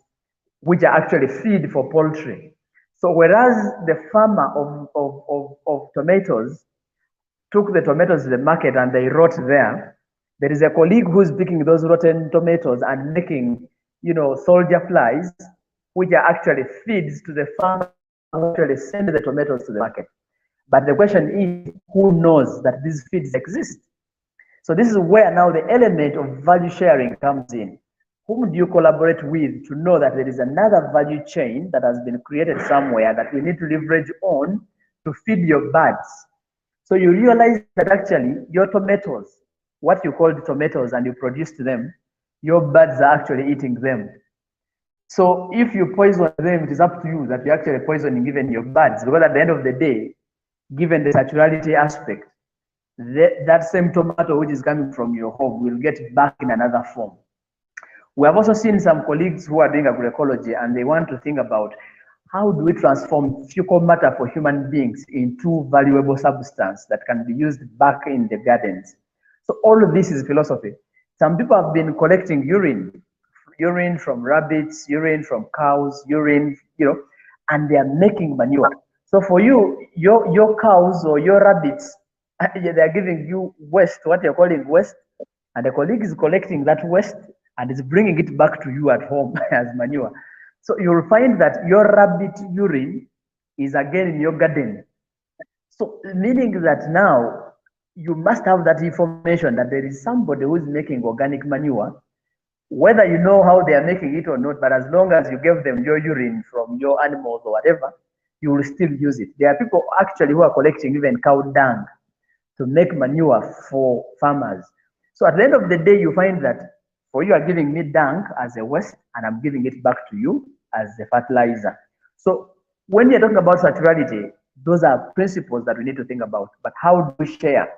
which are actually feed for poultry. So whereas the farmer of tomatoes took the tomatoes to the market and they rot there is a colleague who's picking those rotten tomatoes and making, soldier flies, which are actually feeds to the farmer who actually send the tomatoes to the market. But the question is, who knows that these feeds exist? So this is where now the element of value sharing comes in. Whom do you collaborate with to know that there is another value chain that has been created somewhere that we need to leverage on to feed your birds? So you realize that actually your tomatoes, what you called tomatoes and you produced them, your birds are actually eating them. So if you poison them, it is up to you that you're actually poisoning even your birds, because at the end of the day, given the circularity aspect, that same tomato which is coming from your home will get back in another form. We have also seen some colleagues who are doing agroecology, and they want to think about how do we transform fecal matter for human beings into valuable substance that can be used back in the gardens. So all of this is philosophy. Some people have been collecting urine from rabbits, urine from cows, urine, and they are making manure. So for you, your cows or your rabbits, they are giving you waste, what you're calling waste, and the colleague is collecting that waste and is bringing it back to you at home as manure. So you'll find that your rabbit urine is again in your garden. So meaning that now you must have that information that there is somebody who is making organic manure, whether you know how they are making it or not, but as long as you give them your urine from your animals or whatever, you will still use it. There are people actually who are collecting even cow dung to make manure for farmers. So at the end of the day, you find that for you are giving me dung as a waste, and I'm giving it back to you as a fertilizer. So when you're talking about circularity, those are principles that we need to think about. But how do we share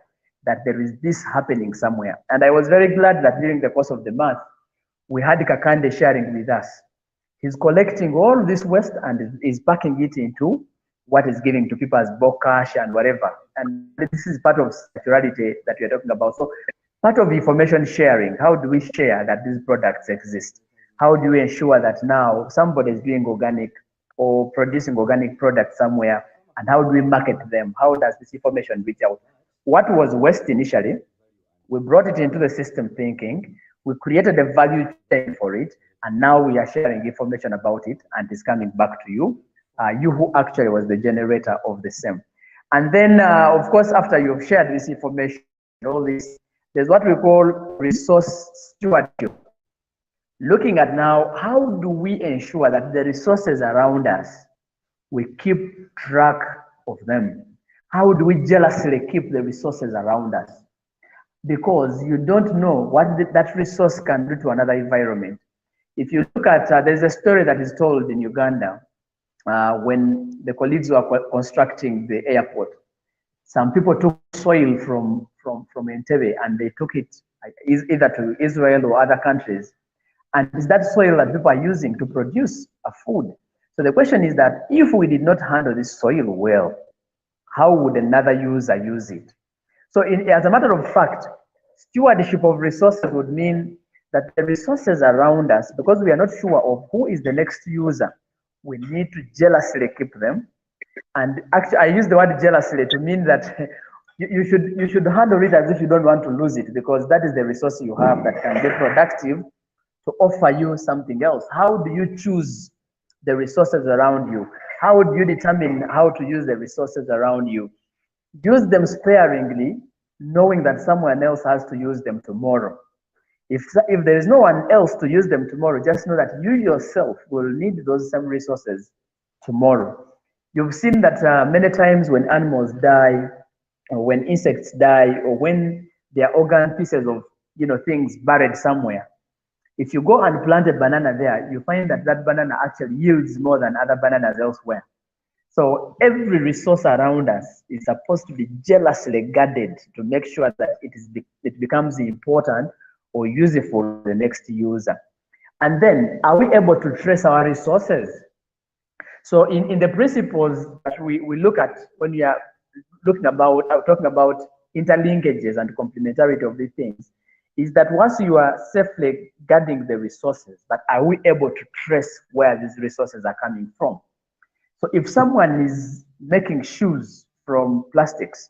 that there is this happening somewhere? And I was very glad that during the course of the month, we had Kakande sharing with us. He's collecting all this waste and is packing it into what is giving to people as bokash and whatever. And this is part of circularity that we're talking about. So part of information sharing, how do we share that these products exist? How do we ensure that now somebody is doing organic or producing organic products somewhere, and how do we market them? How does this information reach out? What was waste initially? We brought it into the system thinking, we created a value chain for it, and now we are sharing information about it, and it's coming back to you, you who actually was the generator of the same. And then, of course, after you've shared this information, all this, there's what we call resource stewardship. Looking at now, how do we ensure that the resources around us, we keep track of them? How do we jealously keep the resources around us? Because you don't know what that resource can do to another environment. If you look at, there's a story that is told in Uganda when the colleagues were constructing the airport. Some people took soil from Entebbe and they took it either to Israel or other countries. And it's that soil that people are using to produce a food. So the question is that if we did not handle this soil well, how would another user use it? So as a matter of fact, stewardship of resources would mean that the resources around us, because we are not sure of who is the next user, we need to jealously keep them. And actually, I use the word jealously to mean that you should handle it as if you don't want to lose it, because that is the resource you have that can be productive to offer you something else. How do you choose the resources around you? How do you determine how to use the resources around you? Use them sparingly, knowing that someone else has to use them tomorrow. If there is no one else to use them tomorrow, just know that you yourself will need those same resources tomorrow. You've seen that many times when animals die, or when insects die, or when there are organ pieces of things buried somewhere, if you go and plant a banana there, you find that that banana actually yields more than other bananas elsewhere. So every resource around us is supposed to be jealously guarded to make sure that it becomes important or useful for the next user. And then, are we able to trace our resources? So in the principles that we look at when we are talking about interlinkages and complementarity of these things, is that once you are safely guarding the resources, but are we able to trace where these resources are coming from? So if someone is making shoes from plastics,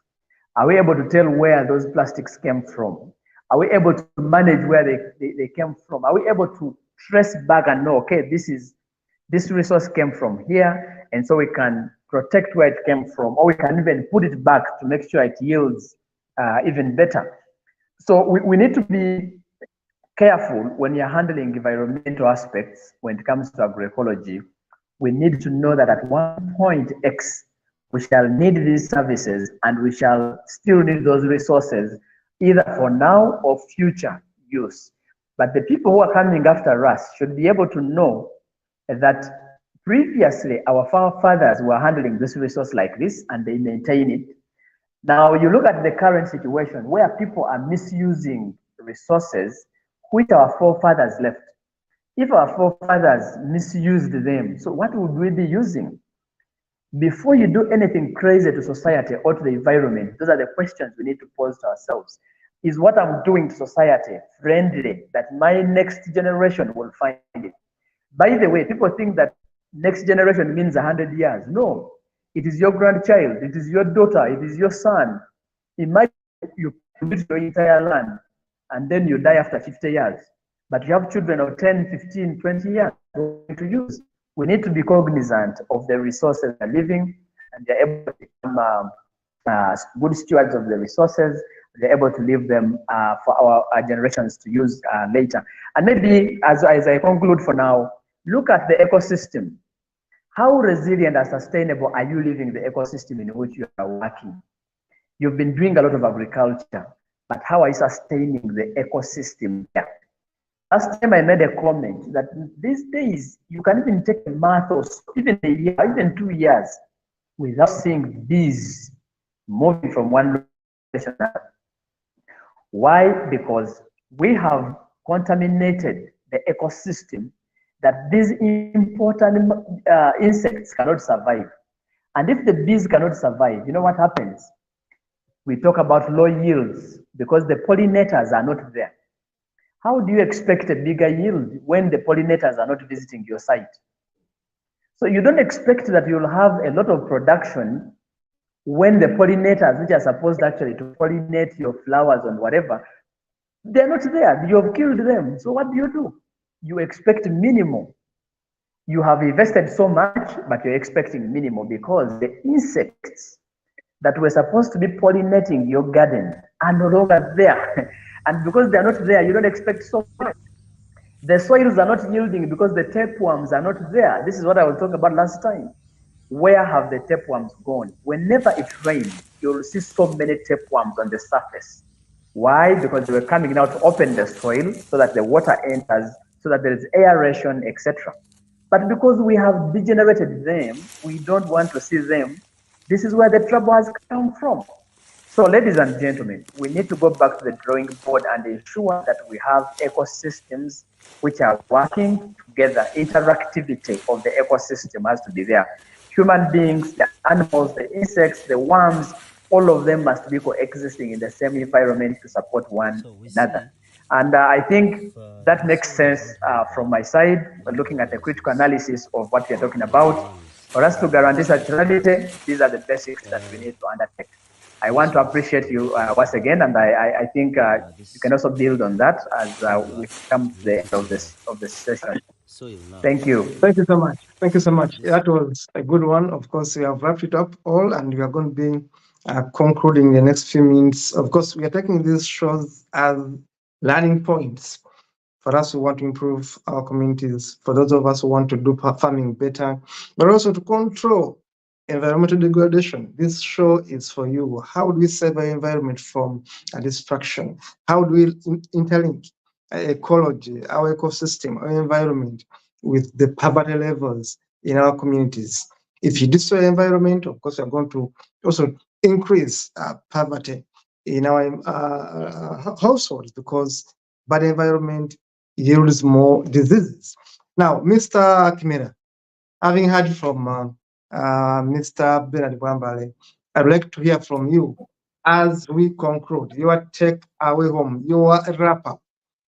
are we able to tell where those plastics came from? Are we able to manage where they came from? Are we able to trace back and know, okay, this resource came from here, and so we can protect where it came from, or we can even put it back to make sure it yields even better. So we need to be careful when you're handling environmental aspects when it comes to agroecology. We need to know that at one point X, we shall need these services and we shall still need those resources either for now or future use. But the people who are coming after us should be able to know that previously our forefathers were handling this resource like this and they maintain it. Now you look at the current situation where people are misusing resources which our forefathers left. If our forefathers misused them, so what would we be using? Before you do anything crazy to society or to the environment, those are the questions we need to pose to ourselves. Is what I'm doing to society friendly that my next generation will find it? By the way, people think that next generation means 100 years. No, it is your grandchild, it is your daughter, it is your son. Imagine you build your entire land and then you die after 50 years. But you have children of 10, 15, 20 years to use. We need to be cognizant of the resources they're living, and they're able to become good stewards of the resources. They're able to leave them for our generations to use later. And maybe as I conclude for now, look at the ecosystem. How resilient and sustainable are you living the ecosystem in which you are working? You've been doing a lot of agriculture, but how are you sustaining the ecosystem there? Last time I made a comment that these days you can even take a month or so, even a year, even 2 years, without seeing bees moving from one location to another. Why? Because we have contaminated the ecosystem that these important insects cannot survive. And if the bees cannot survive, you know what happens? We talk about low yields because the pollinators are not there. How do you expect a bigger yield when the pollinators are not visiting your site? So you don't expect that you'll have a lot of production when the pollinators, which are supposed actually to pollinate your flowers and whatever, they're not there. You have killed them. So what do? You expect minimal. You have invested so much, but you're expecting minimal because the insects that were supposed to be pollinating your garden are no longer there. And because they're not there, you don't expect so much. The soils are not yielding because the tapeworms are not there. This is what I was talking about last time. Where have the tapeworms gone? Whenever it rains, you'll see so many tapeworms on the surface. Why? Because they were coming now to open the soil so that the water enters, so that there is aeration, etc. But because we have degenerated them, we don't want to see them. This is where the trouble has come from. So, ladies and gentlemen, we need to go back to the drawing board and ensure that we have ecosystems which are working together. Interactivity of the ecosystem has to be there. Human beings, the animals, the insects, the worms, all of them must be coexisting in the same environment to support one another. And I think that makes sense from my side, looking at the critical analysis of what we're talking about. For us to guarantee circularity, these are the basics that we need to undertake. I want to appreciate you once again, and I think you can also build on that as we come to the end of this session. Thank you. Thank you so much. Thank you so much. That was a good one. Of course, we have wrapped it up all, and we are going to be concluding the next few minutes. Of course, we are taking these shows as learning points for us who want to improve our communities, for those of us who want to do farming better, but also to control environmental degradation. This show is for you. How do we save our environment from destruction? How do we interlink ecology, our ecosystem, our environment with the poverty levels in our communities? If you destroy the environment, of course, you're going to also increase poverty in our households because bad environment yields more diseases. Now, Mr. Kimera, having heard from Mr. Bernard Bwambale, I'd like to hear from you as we conclude your take away home, your wrap up.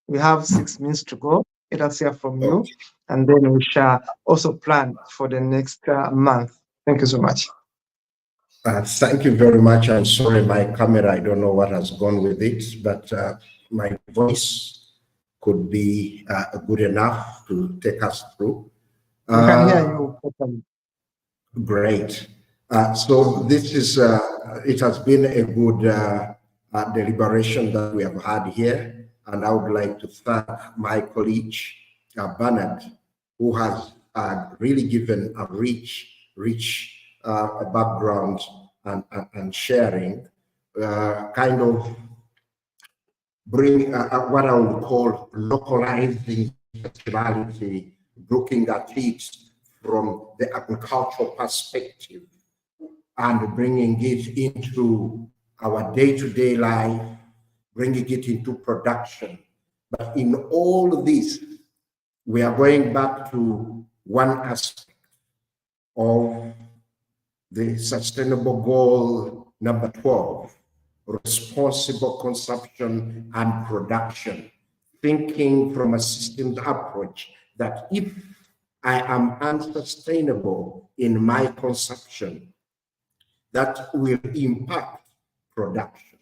We have 6 minutes to go. Let us hear from you, and then we shall also plan for the next month. Thank you so much. Thank you very much. I'm sorry, my camera, I don't know what has gone with it, but my voice could be good enough to take us through. We can hear you properly. Great. So this is, it has been a good deliberation that we have had here, and I would like to thank my colleague, Bernard, who has really given a rich background and sharing, kind of bring what I would call localizing circularity, looking at it from the agricultural perspective and bringing it into our day-to-day life, bringing it into production. But in all this, we are going back to one aspect of the sustainable goal number 12, responsible consumption and production, thinking from a systems approach that if I am unsustainable in my consumption, that will impact production.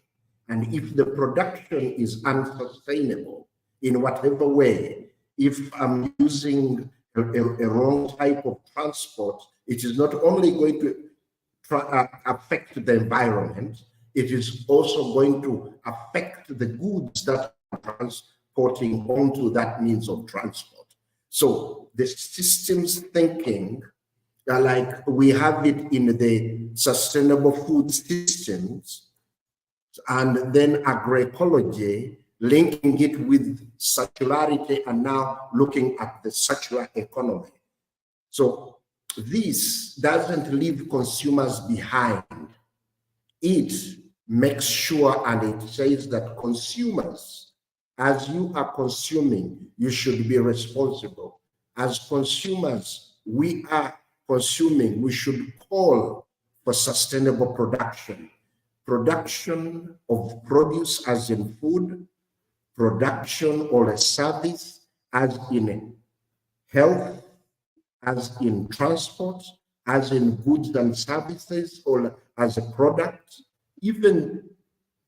And if the production is unsustainable in whatever way, if I'm using a wrong type of transport, it is not only going to affect the environment, it is also going to affect the goods that are transporting onto that means of transport. So the systems thinking, like we have it in the sustainable food systems, and then agroecology, linking it with circularity, and now looking at the circular economy. So this doesn't leave consumers behind. It makes sure and it says that consumers, as you are consuming, you should be responsible. As consumers, we are consuming, we should call for sustainable production. Production of produce as in food, production or a service as in health, as in transport, as in goods and services, or as a product, even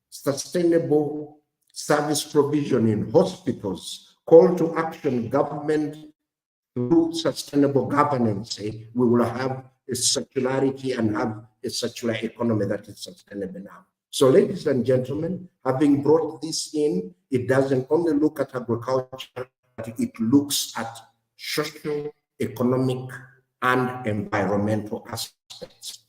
sustainable service provision in hospitals, call to action government through sustainable governance, we will have a circularity and have a circular economy that is sustainable now. So ladies and gentlemen, having brought this in, it doesn't only look at agriculture, but it looks at social, economic, and environmental aspects.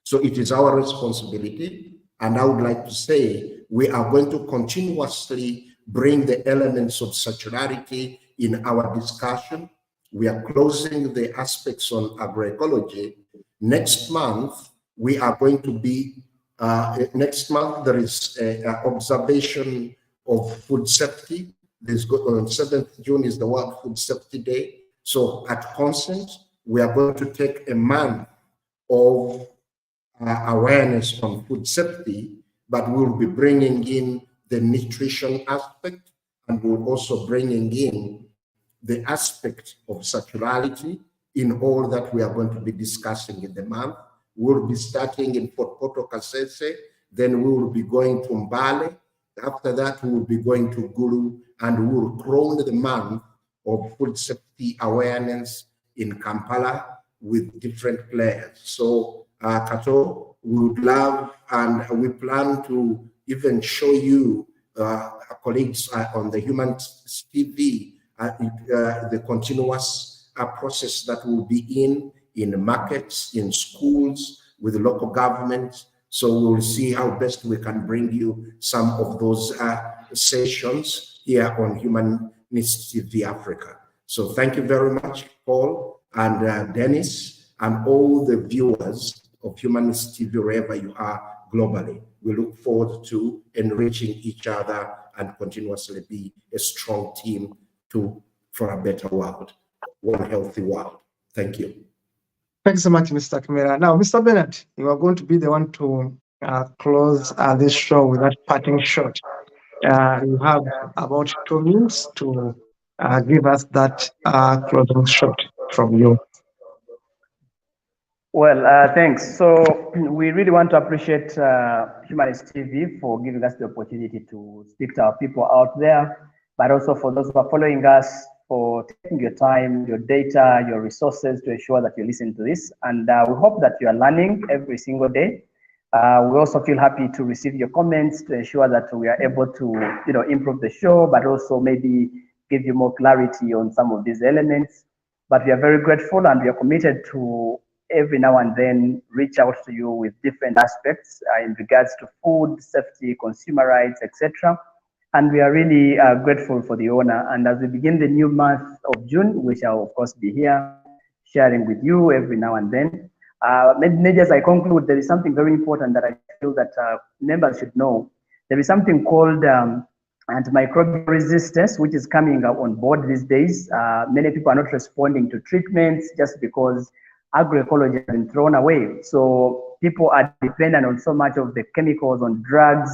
So it is our responsibility, and I would like to say we are going to continuously bring the elements of circularity in our discussion. We are closing the aspects on agroecology. Next month, we are going to be, next month there is an observation of food safety. This on 7th June is the World Food Safety Day. So at Consent, we are going to take a month of awareness on food safety, but we'll be bringing in the nutrition aspect, and we're also bringing in the aspect of circularity in all that we are going to be discussing in the month. We'll be starting in Fort Poto Kasese, then we will be going to Mbale. After that, we will be going to Gulu, and we will crown the month of food safety awareness in Kampala with different players. So, Kato, we would love, and we plan to even show you, colleagues on the Human TV, the continuous process that will be in markets, in schools, with local governments. So we'll see how best we can bring you some of those sessions here on Humanist TV Africa. So thank you very much, Paul and Dennis, and all the viewers of Humanist TV wherever you are globally. We look forward to enriching each other and continuously be a strong team for a better world, one healthy world. Thank you. Thank you so much, Mr. Kimera. Now, Mr. Bennett, you are going to be the one to close this show with that parting shot. You have about 2 minutes to give us that closing shot from you. Well, thanks. So we really want to appreciate Humanist TV for giving us the opportunity to speak to our people out there, but also for those who are following us for taking your time, your data, your resources to ensure that you listen to this. And we hope that you are learning every single day. We also feel happy to receive your comments to ensure that we are able to, improve the show, but also maybe give you more clarity on some of these elements. But we are very grateful, and we are committed to every now and then reach out to you with different aspects in regards to food safety, consumer rights, etc. And we are really grateful for the honor. And as we begin the new month of June, we shall, of course, be here sharing with you every now and then. Maybe as I conclude, there is something very important that I feel that members should know. There is something called antimicrobial resistance, which is coming up on board these days. Many people are not responding to treatments just because agroecology has been thrown away. So people are dependent on so much of the chemicals, on drugs.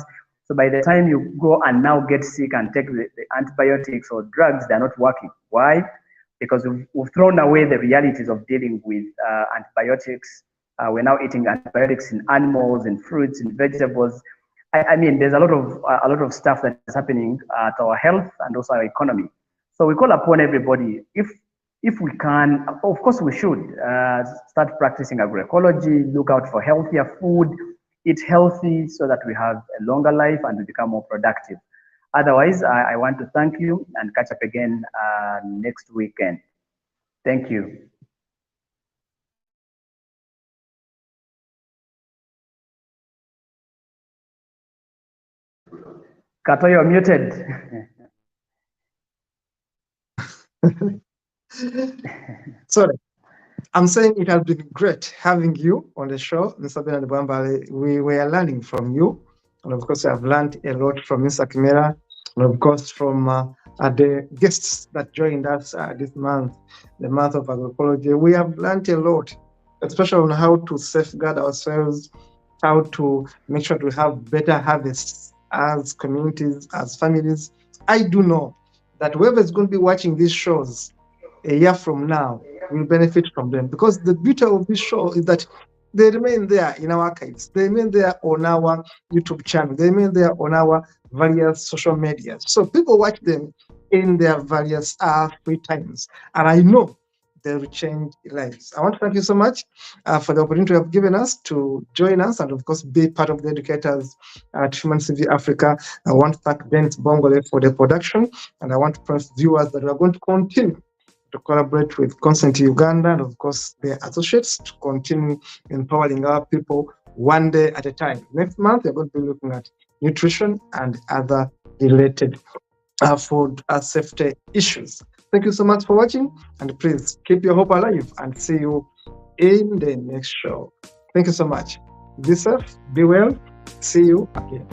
So by the time you go and now get sick and take the antibiotics or drugs, they're not working. Why? Because we've thrown away the realities of dealing with antibiotics. We're now eating antibiotics in animals, in fruits, in vegetables. I mean, there's a lot of stuff that is happening to our health and also our economy. So we call upon everybody, if we can, of course we should start practicing agroecology, look out for healthier food, eat healthy so that we have a longer life and we become more productive. Otherwise, I want to thank you and catch up again next weekend. Thank you. Kato, you're muted. Sorry. I'm saying it has been great having you on the show, Mr. Bernard Bwambale. We were learning from you. And of course, I've learned a lot from Mr. Kimera, and of course, from the guests that joined us this month, the month of agroecology. We have learned a lot, especially on how to safeguard ourselves, how to make sure to have better harvests as communities, as families. I do know that whoever is going to be watching these shows a year from now will benefit from them, because the beauty of this show is that they remain there in our archives, they remain there on our YouTube channel, they remain there on our various social media. So people watch them in their various free times, and I know they will change lives. I want to thank you so much for the opportunity you have given us to join us and, of course, be part of the educators at Human CV Africa. I want to thank Dennis Bongole for the production, and I want to promise viewers that we are going to continue to collaborate with Consent Uganda and, of course, their associates to continue empowering our people one day at a time. Next month, we're going to be looking at nutrition and other related food safety issues. Thank you so much for watching, and please keep your hope alive and see you in the next show. Thank you so much. Be safe, be well. See you again.